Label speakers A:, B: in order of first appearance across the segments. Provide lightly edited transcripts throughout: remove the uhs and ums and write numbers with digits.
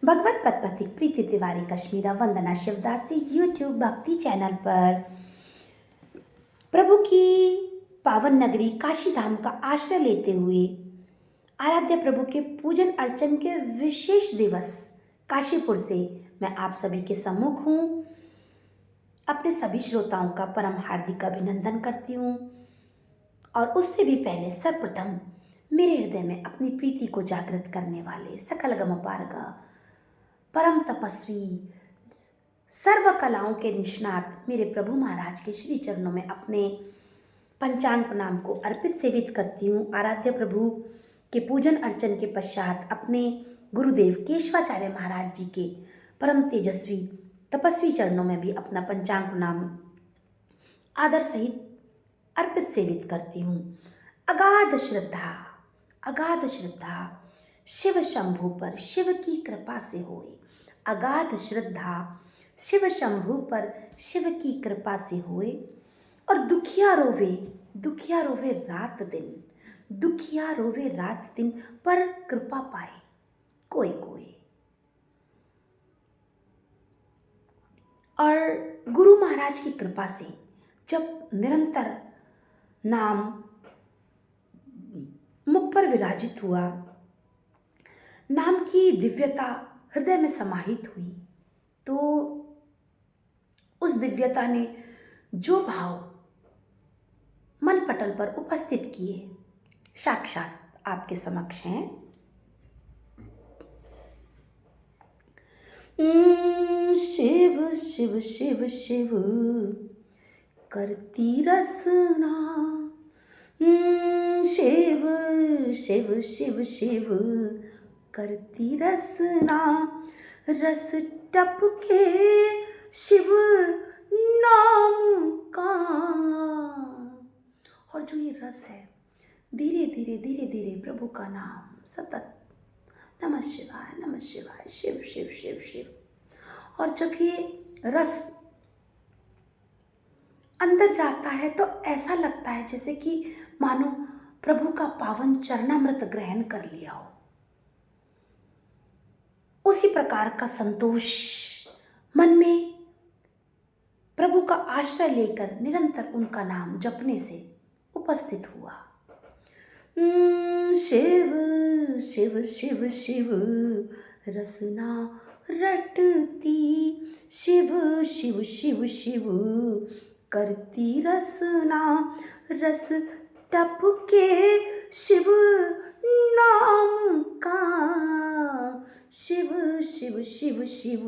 A: भगवत पथ पथिक प्रीति तिवारी कश्मीरा वंदना शिवदासी यूट्यूब भक्ति चैनल पर प्रभु की पावन नगरी काशी धाम का आश्रय लेते हुए आराध्य प्रभु के पूजन अर्चन के विशेष दिवस काशीपुर से मैं आप सभी के सम्मुख हूँ। अपने सभी श्रोताओं का परम हार्दिक अभिनंदन करती हूँ और उससे भी पहले सर्वप्रथम मेरे हृदय में अपनी प्रीति को जागृत करने वाले सकल गम पारगा परम तपस्वी सर्व कलाओं के निष्णात मेरे प्रभु महाराज के श्री चरणों में अपने पंचांग प्रणाम को अर्पित सेवित करती हूँ। आराध्य प्रभु के पूजन अर्चन के पश्चात अपने गुरुदेव केशवाचार्य महाराज जी के परम तेजस्वी तपस्वी चरणों में भी अपना पंचांग प्रणाम आदर सहित अर्पित सेवित करती हूँ। अगाध श्रद्धा शिव शंभु पर शिव की कृपा से होए। अगाध श्रद्धा शिव शंभु पर शिव की कृपा से होए और दुखिया रोवे रात दिन, दुखिया रोवे रात दिन पर कृपा पाए कोई कोई। और गुरु महाराज की कृपा से जब निरंतर नाम मुख पर विराजित हुआ, नाम की दिव्यता हृदय में समाहित हुई, तो उस दिव्यता ने जो भाव मन पटल पर उपस्थित किए साक्षात आपके समक्ष हैं। शिव शिव शिव शिव करती रसना, शिव शिव शिव शिव करती रसना, रस टपके शिव नाम का। और जो ये रस है, धीरे धीरे प्रभु का नाम सतत नमः शिवाय शिव शिव शिव शिव। और जब ये रस अंदर जाता है तो ऐसा लगता है जैसे कि मानो प्रभु का पावन चरणामृत ग्रहण कर लिया हो। उसी प्रकार का संतोष मन में प्रभु का आश्रय लेकर निरंतर उनका नाम जपने से उपस्थित हुआ। शिव शिव शिव शिव रसना रटती, शिव शिव शिव शिव करती रसना, रस टपके शिव नाम का। शिव शिव शिव शिव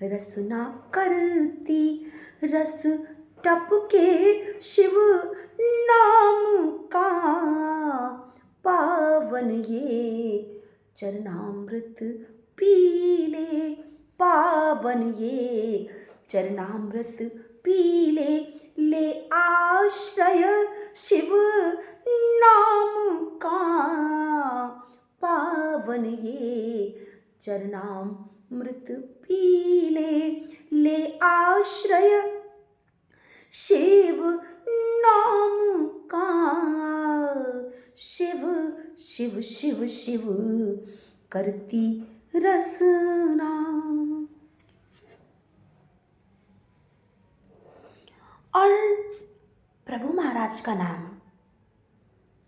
A: रसना करती, रस टपके शिव नाम का। पावन ये चरणामृत पीले, पावन ये चरणामृत पीले, ले आश्रय शिव नाम का। पावन ये चरणामृत पीले, ले आश्रय शिव नाम का। शिव शिव शिव शिव करती रसना। और प्रभु महाराज का नाम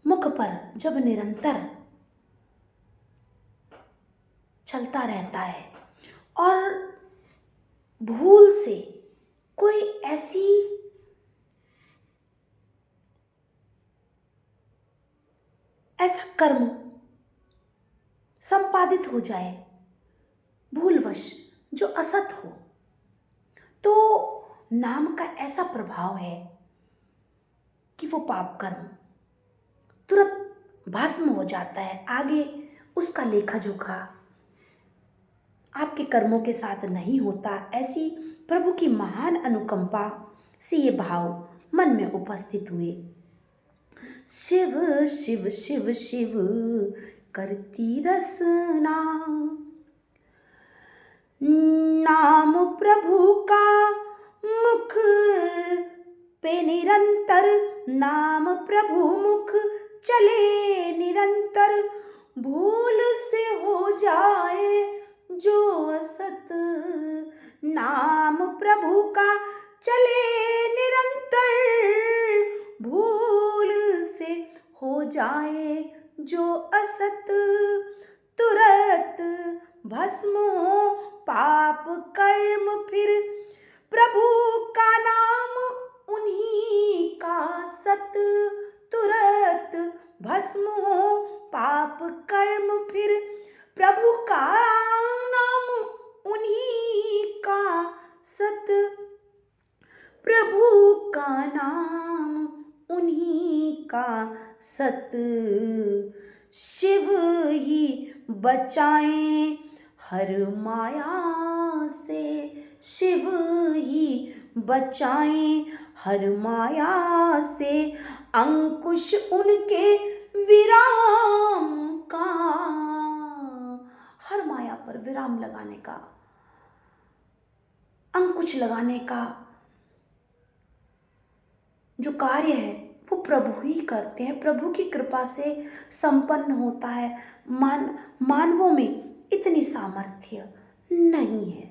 A: मुख पर जब निरंतर चलता रहता है और भूल से कोई ऐसा कर्म संपादित हो जाए भूलवश जो असत हो, तो नाम का ऐसा प्रभाव है कि वो पाप कर्म तुरंत भस्म हो जाता है। आगे उसका लेखा जोखा आपके कर्मों के साथ नहीं होता। ऐसी प्रभु की महान अनुकंपा से ये भाव मन में उपस्थित हुए। शिव शिव शिव शिव करती रसना, नाम प्रभु का मुख पे निरंतर, नाम प्रभु मुख चले निरंतर। भूल से हो जाए जो प्रभु का चले निरंतर, भूल से हो जाए जो असत, तुरत भस्म हो पाप कर्म फिर, प्रभु का नाम उन्हीं का सत, तुरत भस्म हो पाप कर्म फिर, प्रभु का नाम उन्हीं का सत, प्रभु का नाम उन्हीं का सत, शिव ही बचाएं हर माया से, शिव ही बचाएं हर माया से, अंकुश उनके विराम का, हर माया पर विराम लगाने का, अंकुश लगाने का जो कार्य है वो प्रभु ही करते हैं। प्रभु की कृपा से संपन्न होता है। मानवों में इतनी सामर्थ्य नहीं है।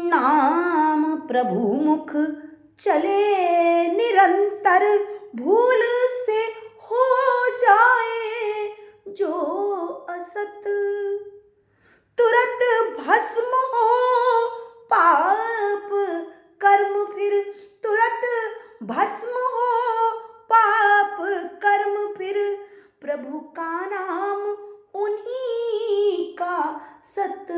A: नाम प्रभु मुख चले निरंतर, भूल से हो जाए जो असत, तुरत भस्म हो पाप कर्म फिर, तुरत भस्म हो पाप कर्म फिर, प्रभु का नाम उन्हीं का सत,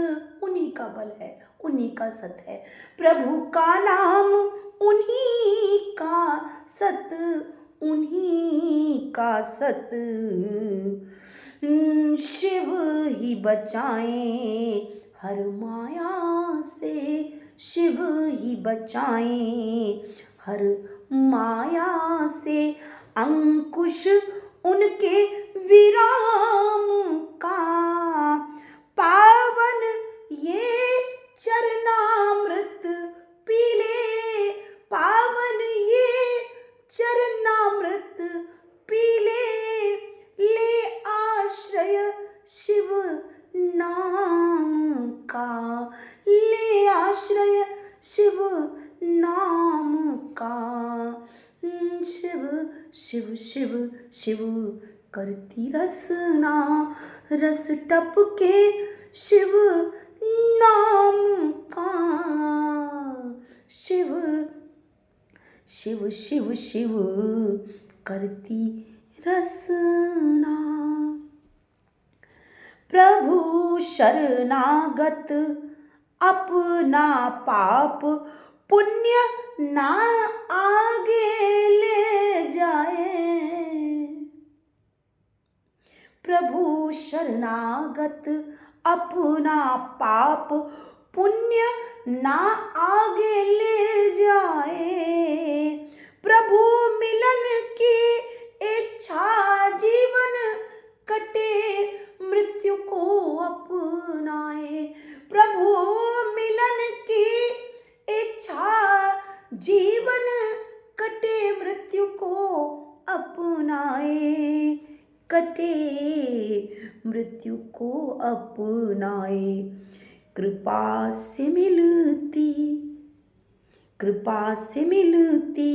A: उन्हीं का बल है, उन्हीं का सत है। प्रभु का नाम उन्हीं का सत, उन्हीं का सत, शिव ही बचाएं हर माया से, शिव ही बचाएं हर माया से, अंकुश उनके विराम का, पावन ये चरणामृत पी ले, पावन ये चरणामृत पी ले, ले आश्रय शिव नाम का, ले आश्रय शिव नाम का, शिव शिव शिव शिव करती रसना, रस टपके शिव नाम का, शिव शिव शिव शिव करती रसना। प्रभु शरणागत अपना पाप पुण्य ना आगे ले जाए, प्रभु शरणागत अपना पाप पुण्य ना आगे ले जाए, प्रभु मिलन की इच्छा जीवन कटे मृत्यु को अपनाए, प्रभु मिलन की इच्छा जीवन कटे मृत्यु को अपनाए, कटे मृत्यु को अपनाए, कृपा से मिलती, कृपा से मिलती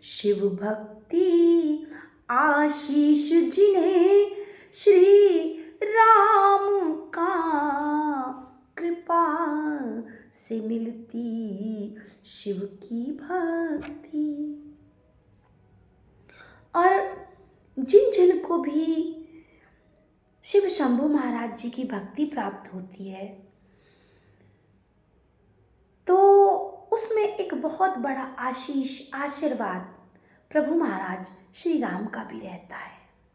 A: शिव भक्ति, आशीष जिन्हें श्री राम का, कृपा से मिलती शिव की भक्ति। और जिन जिन को भी शिव शंभु महाराज जी की भक्ति प्राप्त होती है तो उसमें एक बहुत बड़ा आशीष आशीर्वाद प्रभु महाराज श्री राम का भी रहता है।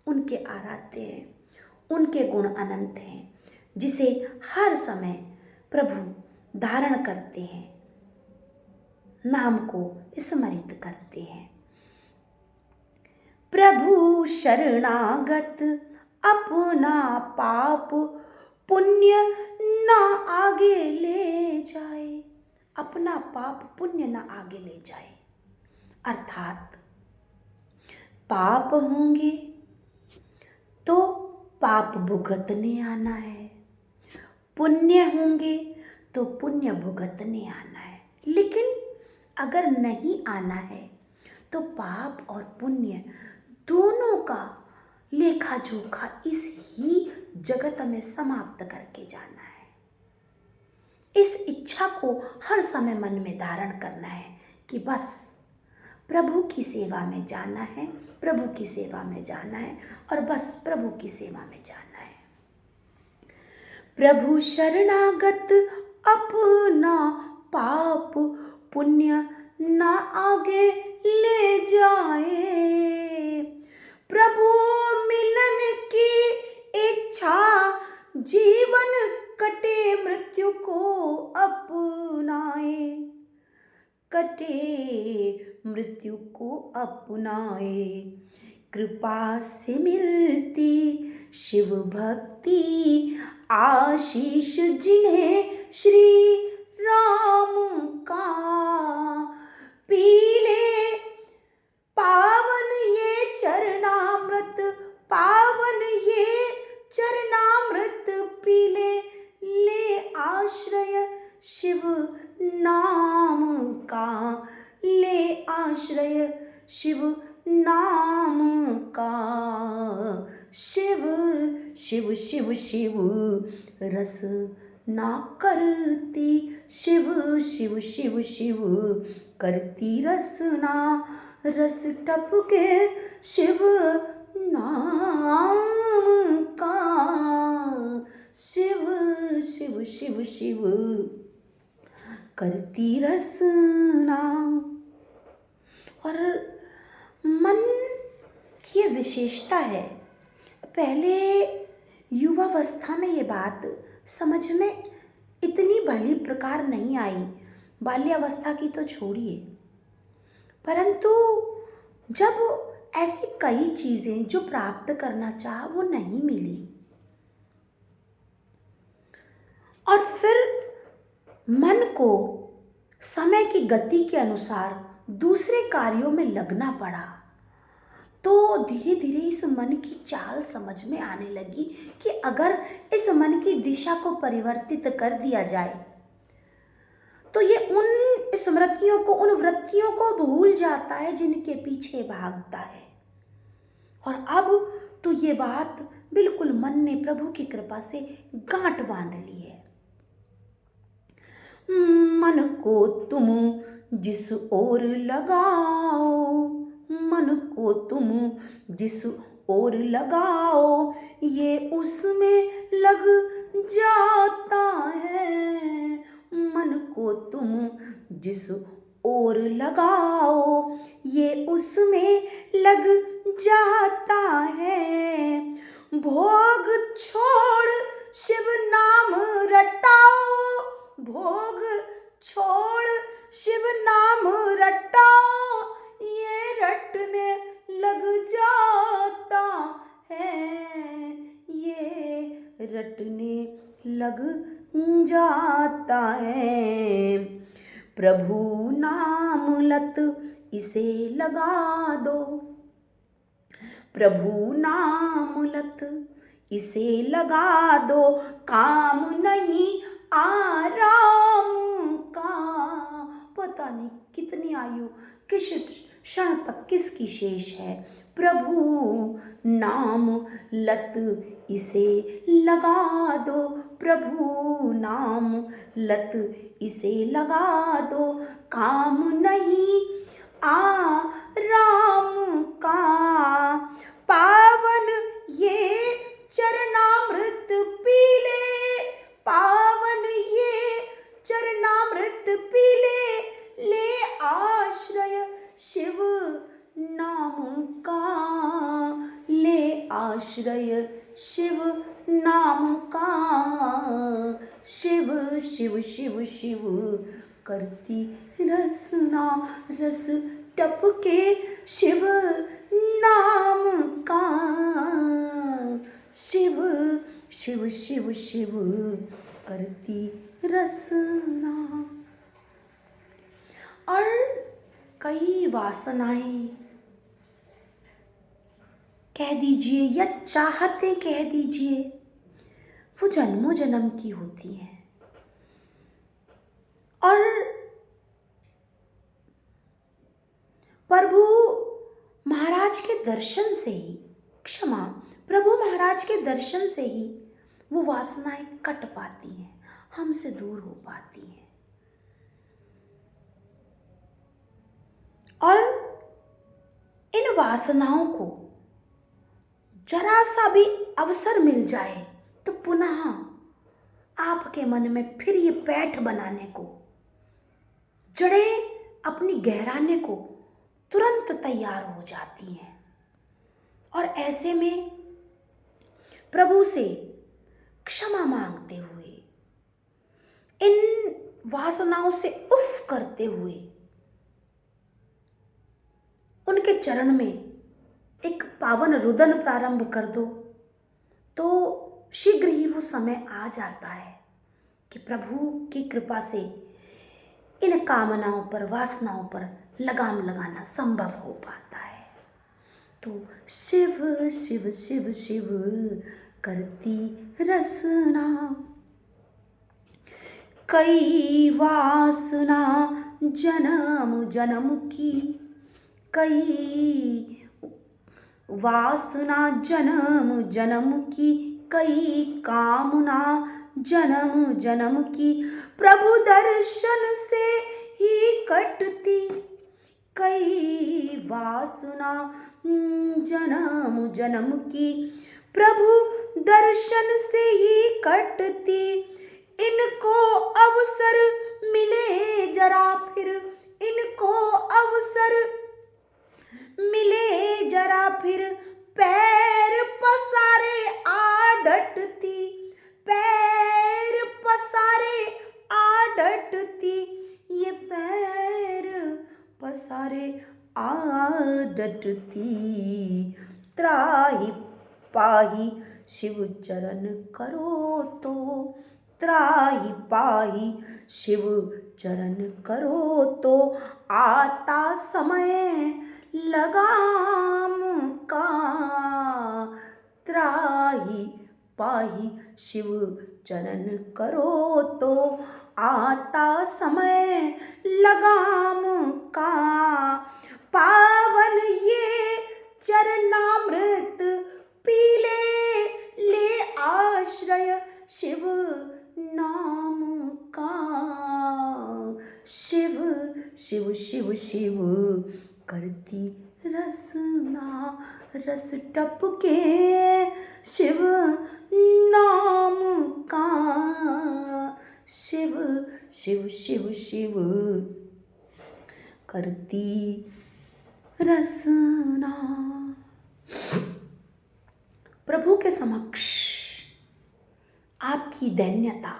A: उनके आराध्य हैं, उनके गुण अनंत हैं, जिसे हर समय प्रभु धारण करते हैं, नाम को स्मरित करते हैं। प्रभु शरणागत अपना पाप पुण्य ना आगे ले जाए, अपना पाप पुण्य ना आगे ले जाए, अर्थात पाप होंगे तो पाप भुगतने आना है, पुण्य होंगे तो पुण्य भुगतने आना है। लेकिन अगर नहीं आना है तो पाप और पुण्य दोनों का लेखा जोखा इस ही जगत में समाप्त करके जाना है। इस इच्छा को हर समय मन में धारण करना है कि बस प्रभु की सेवा में जाना है, प्रभु की सेवा में जाना है और बस प्रभु की सेवा में जाना है। प्रभु शरणागत अपना पाप पुण्य ना आगे ले जाए। प्रभु मिलन की इच्छा जीवन कटे मृत्यु को अपनाए, कटे मृत्यु को अपनाए। कृपा से मिलती शिव भक्ति आशीष जिन्हें श्री राम का, पीले पावन ये चरणामृत, पावन ये चरणामृत पीले, ले आश्रय शिव नाम का, ले आश्रय शिव नाम का। शिव शिव शिव शिव रस ना करती, शिव शिव शिव शिव करती रसना, रस टपके शिव नाम का। शिव शिव शिव शिव करती रसना। और मन की विशेषता है, पहले युवावस्था में ये बात समझ में इतनी भली प्रकार नहीं आई, बाल्यावस्था की तो छोड़िए, परंतु जब ऐसी कई चीजें जो प्राप्त करना चाहा वो नहीं मिली और फिर मन को समय की गति के अनुसार दूसरे कार्यों में लगना पड़ा, तो धीरे धीरे इस मन की चाल समझ में आने लगी कि अगर इस मन की दिशा को परिवर्तित कर दिया जाए तो ये उन स्मृतियों को, उन वृत्तियों को भूल जाता है जिनके पीछे भागता है। और अब तो ये बात बिल्कुल मन ने प्रभु की कृपा से गांठ बांध ली है। मन को तुम जिस ओर लगाओ, मन को तुम जिस ओर लगाओ, ये उसमें लग जाता है। मन को तुम जिस ओर लगाओ, ये उसमें लग जाता है। भोग छोड़ शिव नाम रटाओ, भोग छोड़ शिव नाम रटाओ, ये रटने लग जाता है, ये रटने लग जाता है। प्रभु नाम लत इसे लगा दो, प्रभु नाम लत इसे लगा दो, काम नहीं आराम का। पता नहीं कितनी आयु किस क्षण तक किसकी शेष है। प्रभु नाम लत इसे लगा दो, प्रभु नाम लत इसे लगा दो, काम नहीं आराम का। पावन ये चरणामृत पीले, पावन ये चरणामृत पीले, ले आश्रय शिव नाम का, ले आश्रय शिव नाम का। शिव शिव शिव शिव करती रसना, रस टपके शिव नाम का। शिव शिव शिव शिव करती रसना। और कई वासनाएं कह दीजिए या चाहतें कह दीजिए, वो जन्मों जन्म की होती हैं। और प्रभु महाराज के दर्शन से ही, क्षमा, प्रभु महाराज के दर्शन से ही वो वासनाएं कट पाती हैं, हमसे दूर हो पाती हैं। और इन वासनाओं को जरा सा भी अवसर मिल जाए तो पुनः आपके मन में फिर ये पैठ बनाने को, जड़ें अपनी गहराने को तुरंत तैयार हो जाती हैं। और ऐसे में प्रभु से क्षमा मांगते हुए, इन वासनाओं से उफ करते हुए उनके चरण में एक पावन रुदन प्रारंभ कर दो, तो शीघ्र ही वो समय आ जाता है कि प्रभु की कृपा से इन कामनाओं पर, वासनाओं पर लगाम लगाना संभव हो पाता है। तो शिव शिव शिव शिव करती रसना, कई वासना जन्म जन्म की, कई वासना जन्म जन्म की, कई कामना जन्म जन्म की, प्रभु दर्शन से ही कटती, कई वासना जन्म जन्म की, प्रभु दर्शन से ही कटती, इनको अवसर मिले जरा फिर, इनको अवसर मिले जरा फिर, पैर पसारे आ डटती, पैर पसारे आ डटती, ये पैर पसारे आ डटती, त्राहि पाहि शिव चरण करो तो, त्राहि पाहि शिव चरण करो तो, आता समय लगाम का, त्राहि पाहि शिव चरण करो तो, आता समय लगाम का, पावन ये चरणामृत पीले, ले आश्रय शिव नाम का, शिव शिव शिव शिव करती रसना, रस टपके शिव नाम का, शिव शिव शिव शिव करती रसना। प्रभु के समक्ष आपकी दैन्यता,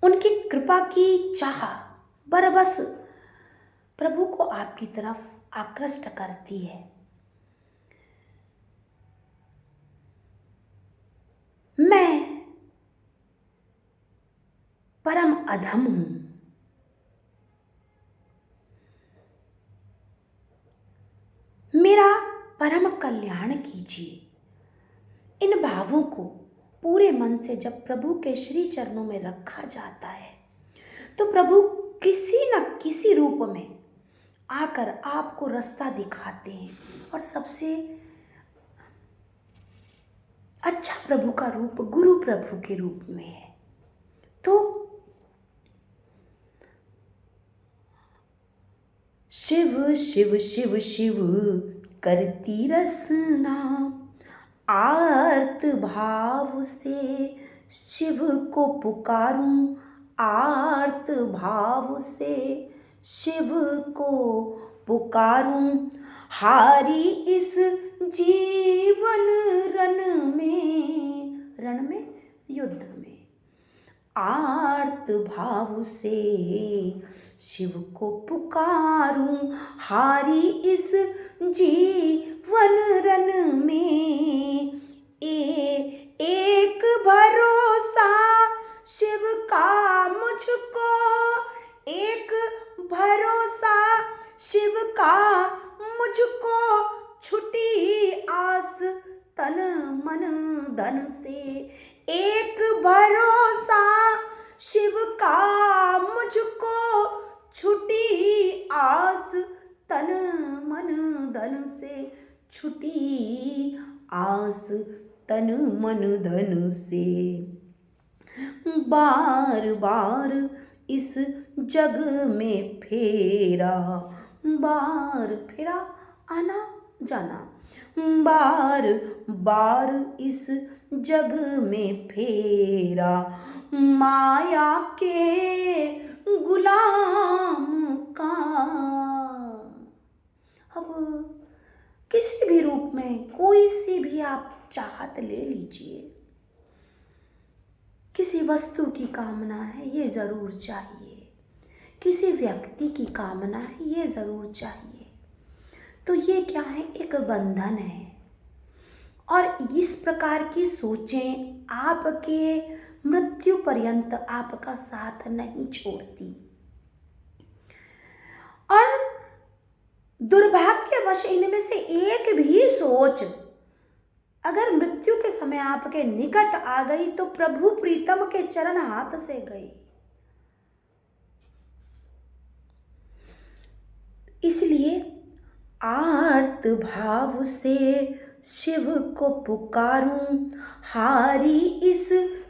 A: उनकी कृपा की चाह बरबस प्रभु को आपकी तरफ आकृष्ट करती है। मैं परम अधम हूं, मेरा परम कल्याण कीजिए। इन भावों को पूरे मन से जब प्रभु के श्री चरणों में रखा जाता है तो प्रभु किसी न किसी रूप में आकर आपको रास्ता दिखाते हैं। और सबसे अच्छा प्रभु का रूप गुरु प्रभु के रूप में है। तो शिव शिव शिव शिव करती रसना, आर्त भाव से शिव को पुकारूं, आर्त भाव से शिव को पुकारूं, हारी इस जीवन रण में युद्ध में, आर्त भाव से शिव को पुकारूं, हारी इस जीवन रण में, एक भरोसा शिव का मुझको, एक भरोसा शिव का मुझको, छुटी आस तन मन धन से। एक भरोसा शिव का मुझको, छुटी आस तन मन धन से, छुटी आस तन मन धन से। बार बार इस जग में फेरा, बार फेरा आना जाना, बार बार इस जग में फेरा, माया के गुलाम का। अब किसी भी रूप में कोई सी भी आप चाहत ले लीजिए, किसी वस्तु की कामना है ये ज़रूर चाहिए, किसी व्यक्ति की कामना है ये ज़रूर चाहिए, तो ये क्या है, एक बंधन है। और इस प्रकार की सोचें आपके मृत्यु पर्यंत आपका साथ नहीं छोड़ती। और दुर्भाग्यवश इनमें से एक भी सोच अगर मृत्यु के समय आपके निकट आ गई तो प्रभु प्रीतम के चरण हाथ से गए। इसलिए आर्त भाव से शिव को पुकारूं, हारी इस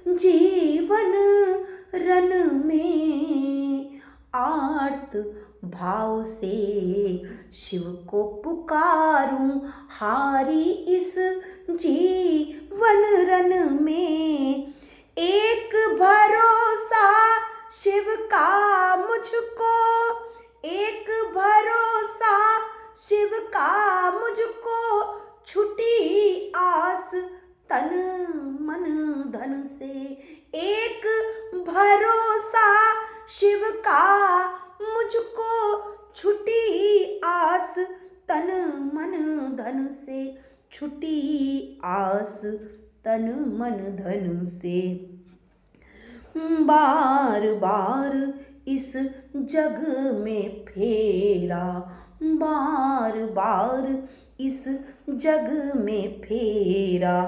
A: जीवन रन में। आर्त भाव से शिव को पुकारूं, हारी इस जीवन रन में। एक भरोसा शिव का मुझको, एक भरोसा शिव का मुझको, छुटी आस तन मन धन से। एक भरोसा शिव का मुझको, छुटी आस तन मन धन से, छुटी आस तन मन धन से। बार बार इस जग में फेरा, बार बार इस जग में फेरा,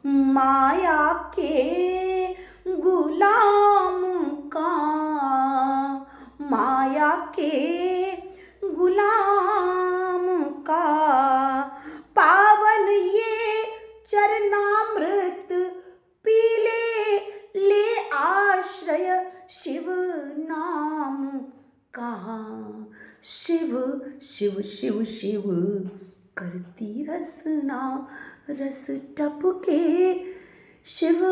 A: माया के गुलाम का, माया के गुलाम का। पावन ये चरणामृत पीले, ले आश्रय शिव नाम का। शिव शिव शिव शिव करती रसना, रस टपके शिव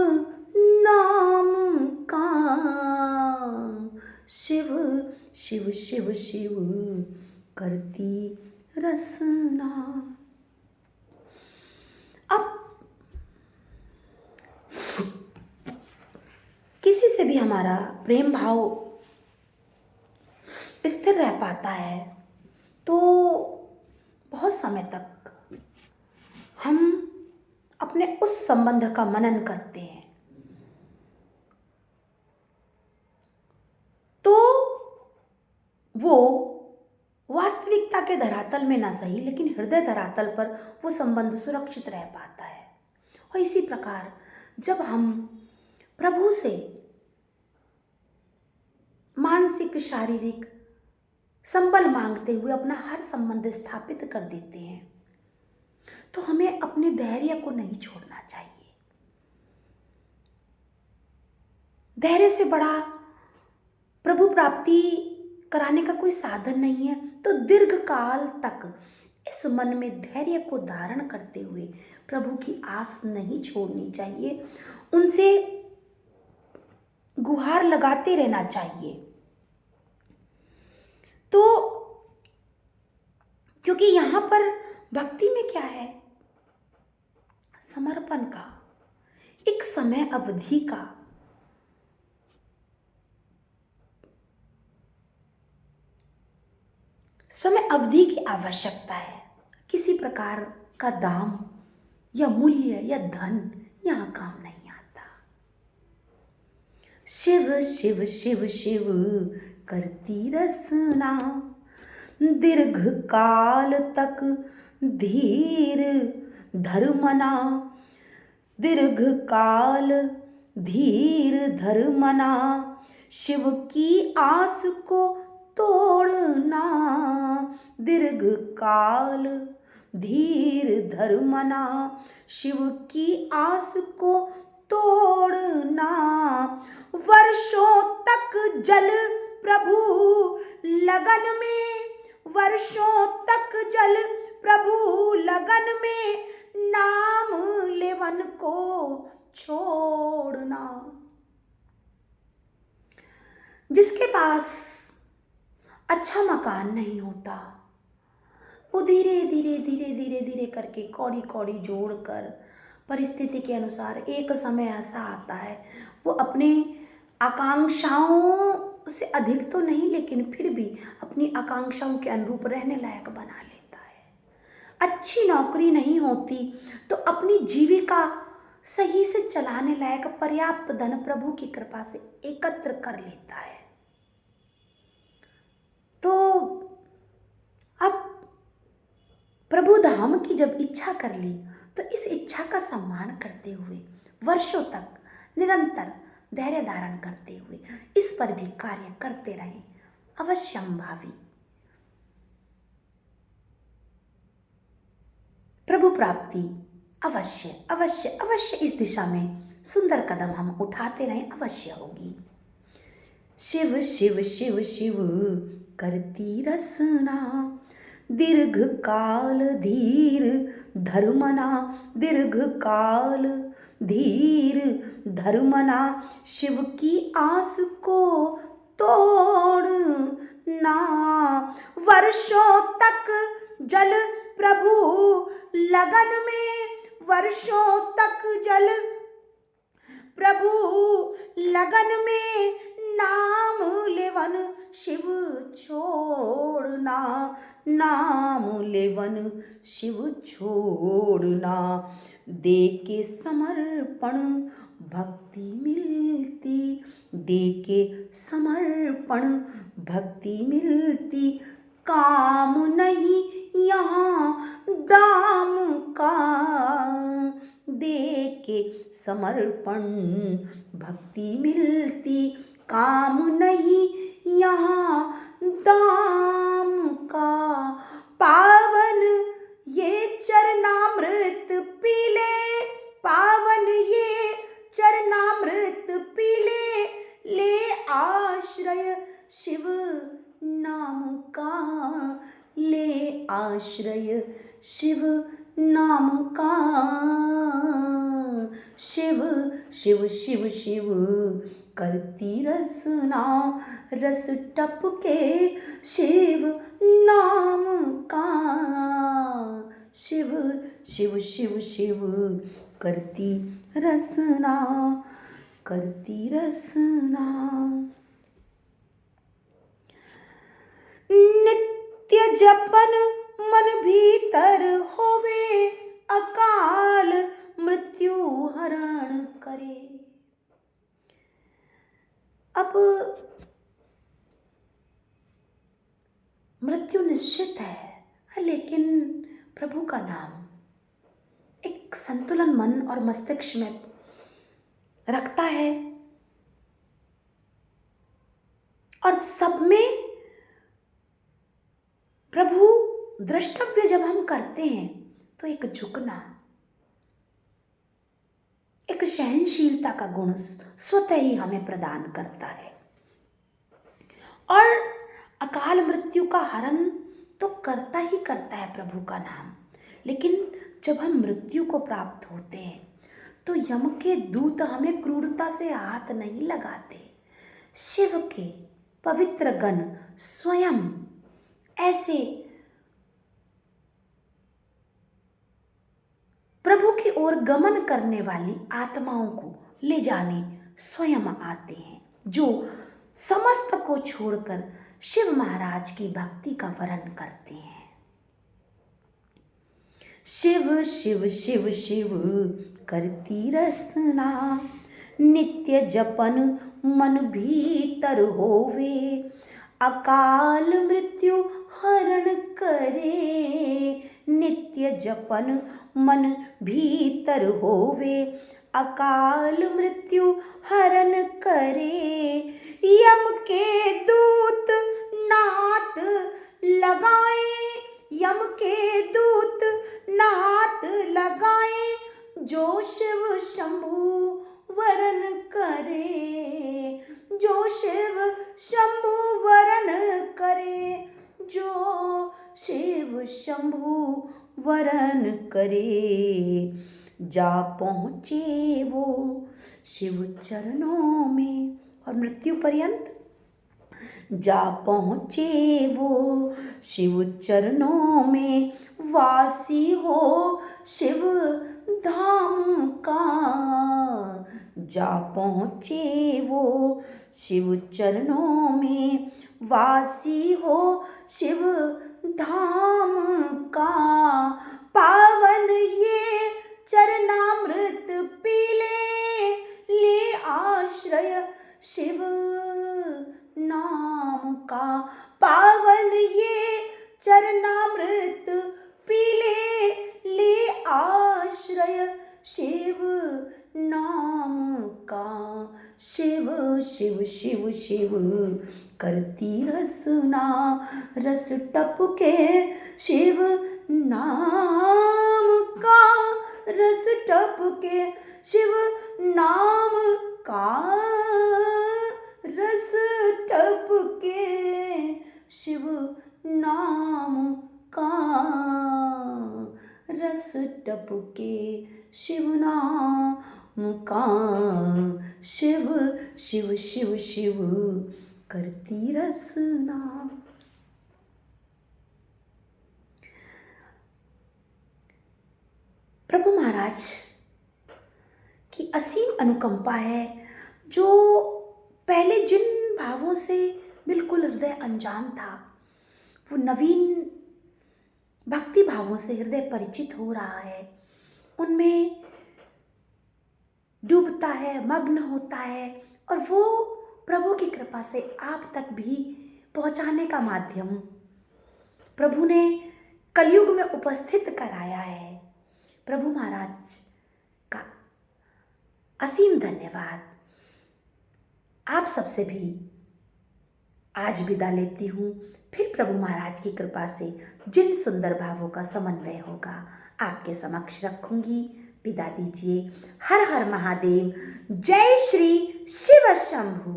A: नाम का। शिव शिव शिव शिव करती रसना। अब किसी से भी हमारा प्रेम भाव स्थिर रह पाता है तो बहुत समय तक हम अपने उस संबंध का मनन करते हैं। तो वो वास्तविकता के धरातल में ना सही लेकिन हृदय धरातल पर वो संबंध सुरक्षित रह पाता है। और इसी प्रकार जब हम प्रभु से मानसिक शारीरिक संबल मांगते हुए अपना हर संबंध स्थापित कर देते हैं तो हमें अपने धैर्य को नहीं छोड़ना चाहिए। धैर्य से बड़ा प्रभु प्राप्ति कराने का कोई साधन नहीं है। तो दीर्घ काल तक इस मन में धैर्य को धारण करते हुए प्रभु की आस नहीं छोड़नी चाहिए, उनसे गुहार लगाते रहना चाहिए। तो क्योंकि यहाँ पर भक्ति में क्या है, समर्पण का, एक समय अवधि का, समय अवधि की आवश्यकता है। किसी प्रकार का दाम या मूल्य या धन यहाँ काम नहीं आता। शिव शिव शिव शिव करती रसना, दीर्घ काल तक धीर धर्मना। दीर्घ काल धीर धर मना, शिव की आस को तोड़ना। दीर्घ काल धीर धर मना, शिव की आस को तोड़ना। वर्षों तक जल प्रभु लगन में, वर्षों तक जल प्रभु लगन में, नाम लेवन को छोड़ना। जिसके पास अच्छा मकान नहीं होता, वो धीरे धीरे धीरे धीरे धीरे करके कौड़ी कौड़ी जोड़कर परिस्थिति के अनुसार एक समय ऐसा आता है वो अपने आकांक्षाओं से अधिक तो नहीं, लेकिन फिर भी अपनी आकांक्षाओं के अनुरूप रहने लायक बना लेता है। अच्छी नौकरी नहीं होती तो अपनी जीविका सही से चलाने लायक पर्याप्त धन प्रभु की कृपा से एकत्र कर लेता है। तो अब प्रभु धाम की जब इच्छा कर ली तो इस इच्छा का सम्मान करते हुए वर्षों तक निरंतर धैर्य धारण करते हुए इस पर भी कार्य करते रहें। अवश्यंभावी प्रभु प्राप्ति अवश्य अवश्य अवश्य इस दिशा में सुंदर कदम हम उठाते रहें, अवश्य होगी। शिव शिव शिव शिव करती रसना, दीर्घ काल धीर धर्मना। दीर्घ काल धीर धर्मना, शिव की आस को तोड़ना। वर्षों तक जल प्रभु लगन में, वर्षों तक जल प्रभु लगन में, नाम लेवन शिव छोड़ना। नाम लेवन शिव छोड़ना। दे के समर्पण भक्ति मिलती, दे के समर्पण भक्ति मिलती। काम नहीं यहाँ दाम का, दे के समर्पण भक्ति मिलती। काम नहीं यहाँ दाम का। पावन ये चरणामृत पी ले, पावन ये चरणामृत पी ले। ले आश्रय शिव नाम का, ले आश्रय शिव नाम का। शिव शिव शिव शिव करती रसना, रस टपके शिव नाम का। शिव शिव शिव शिव करती रसना, करती रसना। नित्य जपन मन भीतर होवे, अकाल मृत्यु हरण करे। अब मृत्यु निश्चित है, लेकिन प्रभु का नाम एक संतुलन मन और मस्तिष्क में रखता है और सब में प्रभु द्रष्टव्य जब हम करते हैं तो एक झुकना, एक सहनशीलता का गुण स्वतः ही हमें प्रदान करता है। और अकाल मृत्यु का हरण तो करता ही करता है प्रभु का नाम। लेकिन जब हम मृत्यु को प्राप्त होते हैं तो यम के दूत हमें क्रूरता से हाथ नहीं लगाते। शिव के पवित्र गण स्वयं ऐसे प्रभु की ओर गमन करने वाली आत्माओं को ले जाने स्वयं आते हैं, जो समस्त को छोड़कर शिव महाराज की भक्ति का वरण करते हैं। शिव शिव शिव शिव करती रसना, नित्य जपन मन भीतर होवे, अकाल मृत्यु हरण करे। नित्य जपन मन भीतर होवे, अकाल मृत्यु हरण करे। यम के दूत नाथ लगाए, यम के दूत नाथ लगाए, जो शिव शंभु वरन करे, जो शिव शंभु वरन करे, जो शिव शंभु वरन करे। जा पहुँचे वो शिव चरणों में, और मृत्यु पर्यंत जा पहुँचे वो शिव चरणों में, वासी हो शिव धाम का। जा पहुँचे वो शिव चरणों में, वासी हो शिव धाम का। पावन ये चरणामृत पीले, ले आश्रय शिव नाम का। पावन ये चरणामृत पीले, ले आश्रय शिव नाम का। शिव शिव शिव शिव करती रसना, रस टपके शिव नाम का, रस टपके शिव नाम का, रस टपके शिव नाम का, रस टपके शिव नाम का। शिव शिव शिव शिव करती रसना। प्रभु महाराज की असीम अनुकंपा है, जो पहले जिन भावों से बिल्कुल हृदय अनजान था, वो नवीन भक्ति भावों से हृदय परिचित हो रहा है, उनमें डूबता है, मग्न होता है, और वो प्रभु की कृपा से आप तक भी पहुंचाने का माध्यम प्रभु ने कलयुग में उपस्थित कराया है। प्रभु महाराज का असीम धन्यवाद। आप सबसे भी आज विदा लेती हूँ, फिर प्रभु महाराज की कृपा से जिन सुंदर भावों का समन्वय होगा आपके समक्ष रखूंगी। विदा दीजिए। हर हर महादेव। जय श्री शिव शंभु।